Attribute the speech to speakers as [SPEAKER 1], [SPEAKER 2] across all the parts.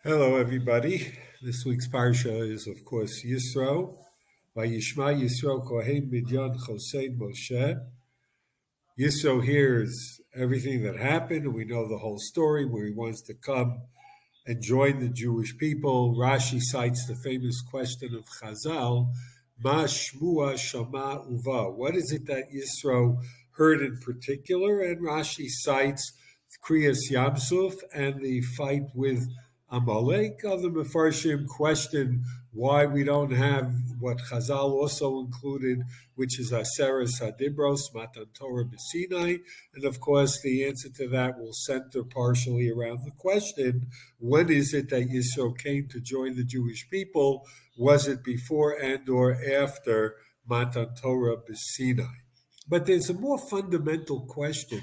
[SPEAKER 1] Hello, everybody. This week's parsha is, of course, Yisro. Vayishma Yisro Kohen Midyan Chosein Moshe. Yisro hears everything that happened, and we know the whole story where he wants to come and join the Jewish people. Rashi cites the famous question of Chazal, Ma Shmua Shama Uva. What is it that Yisro heard in particular? And Rashi cites Kriyas Yamsuf and the fight with Amalek. Other Mefarshim question why we don't have what Chazal also included, which is Aseres Hadibros, Matan Torah B'Sinai. And of course, the answer to that will center partially around the question, when is it that Yisro came to join the Jewish people? Was it before and or after Matan Torah B'Sinai? But there's a more fundamental question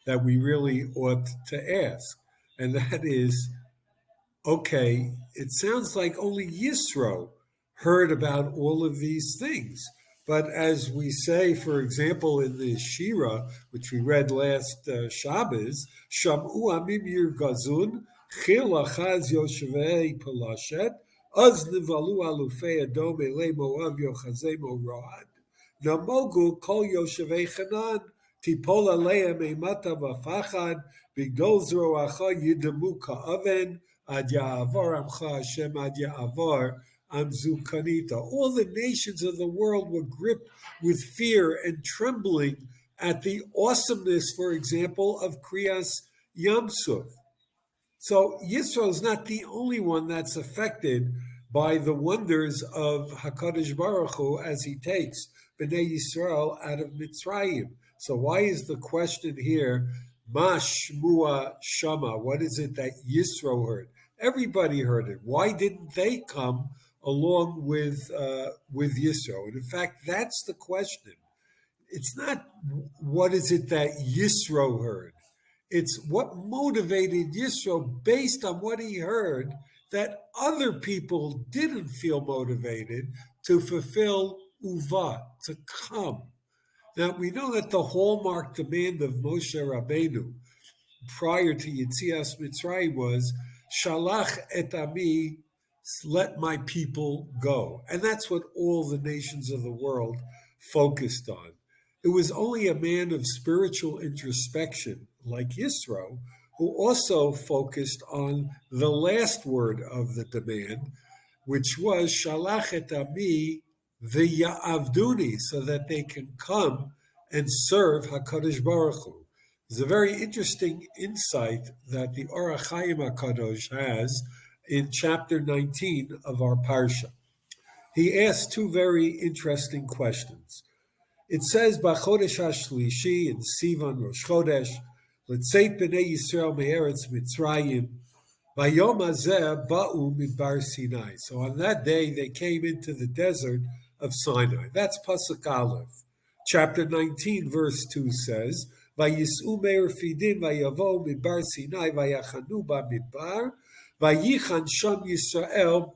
[SPEAKER 1] that we really ought to ask, and that is, okay, it sounds like only Yisro heard about all of these things. But as we say, for example, in the Shira, which we read last Shabbos, Sham'u amim yirgazun, chil achaz yoshevei palashet, az nivalu alufei adom elei moav yochazei morad, namogu kol yoshevei chanan, tipol aleim eimata v'fachad, bigdol zroacha yidamu ka'aven, Ad Ya'avar Amcha Hashem Ad Ya'avar Amzu Kanita. All the nations of the world were gripped with fear and trembling at the awesomeness, for example, of Kriyas Yamsuf. So Yisro is not the only one that's affected by the wonders of HaKadosh Baruch Hu as he takes Bnei Yisrael out of Mitzrayim. So why is the question here, Ma Shmua Shama? What is it that Yisro heard? Everybody heard it. Why didn't they come along with Yisro? And in fact, that's the question. It's not what is it that Yisro heard. It's what motivated Yisro based on what he heard that other people didn't feel motivated to fulfill Uva, to come. Now, we know that the hallmark demand of Moshe Rabbeinu prior to Yetzias Mitzrayim was, Shalach et ami, let my people go. And that's what all the nations of the world focused on. It was only a man of spiritual introspection, like Yisro, who also focused on the last word of the demand, which was Shalach et ami v'ya'avduni, so that they can come and serve HaKadosh Baruch Hu. There's a very interesting insight that the Orach Chaim HaKadosh has in chapter 19 of our Parsha. He asks two very interesting questions. It says, B'chodesh HaShlishi in Sivan Rosh Chodesh, L'tzeit b'nei Yisrael me'eretz Mitzrayim, Vayom hazeh ba'u midbar Sinai. So on that day, they came into the desert of Sinai. That's Pasuk Aleph. Chapter 19, verse 2 says, Vayis'u me'erfidim vayavo midbar Sinai vayachanu ba'midbar, vayichan sham Yisrael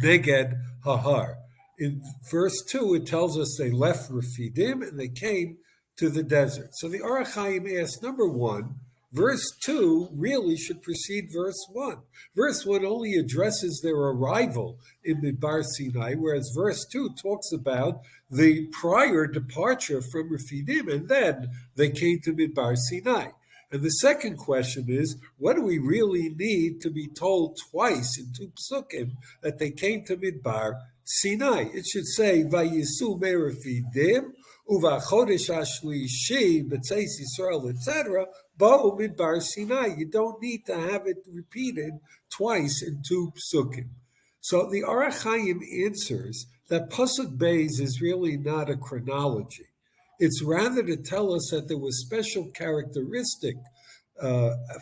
[SPEAKER 1] neged hahar. In verse 2, it tells us they left Refidim and they came to the desert. So the Orach Chaim asks, number one, verse 2 really should precede verse 1. Verse 1 only addresses their arrival in Midbar Sinai, whereas verse 2 talks about the prior departure from Refidim, and then they came to Midbar Sinai. And the second question is, what do we really need to be told twice in two psukim that they came to Midbar Sinai? It should say, Vayisu me'refidim, uvachodesh hashlishi, b'tzeis Yisrael, etc., ba'u Midbar Sinai. You don't need to have it repeated twice in two psukim. So the Orach Chaim answers that Pasuk Beis is really not a chronology. It's rather to tell us that there were special characteristic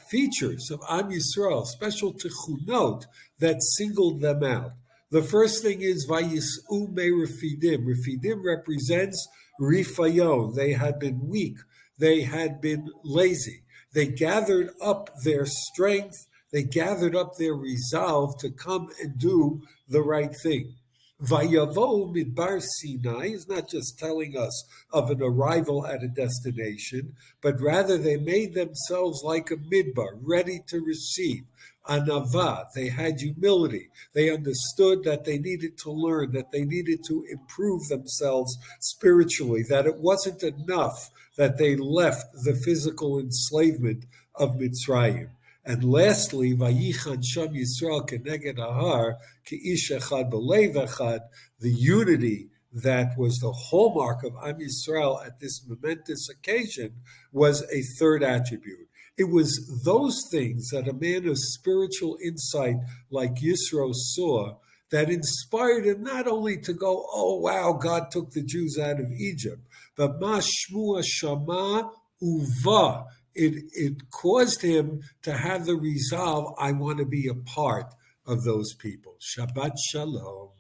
[SPEAKER 1] features of Am Yisrael, special tichunot that singled them out. The first thing is Vayis'u me Refidim. Refidim represents Rifayon. They had been weak. They had been lazy. They gathered up their strength. They gathered up their resolve to come and do the right thing. Vayavo midbar Sinai is not just telling us of an arrival at a destination, but rather they made themselves like a midbar, ready to receive. anava. They had humility. They understood that they needed to learn, that they needed to improve themselves spiritually, that it wasn't enough that they left the physical enslavement of Mitzrayim. And lastly, Vayichan Sham Yisrael Keneged Ahar Keish Echad B'Lev Echad, the unity that was the hallmark of Am Yisrael at this momentous occasion was a third attribute. It was those things that a man of spiritual insight like Yisro saw that inspired him not only to go, oh wow, God took the Jews out of Egypt, but Ma Shmua Shama Uva. It caused him to have the resolve, I want to be a part of those people. Shabbat Shalom.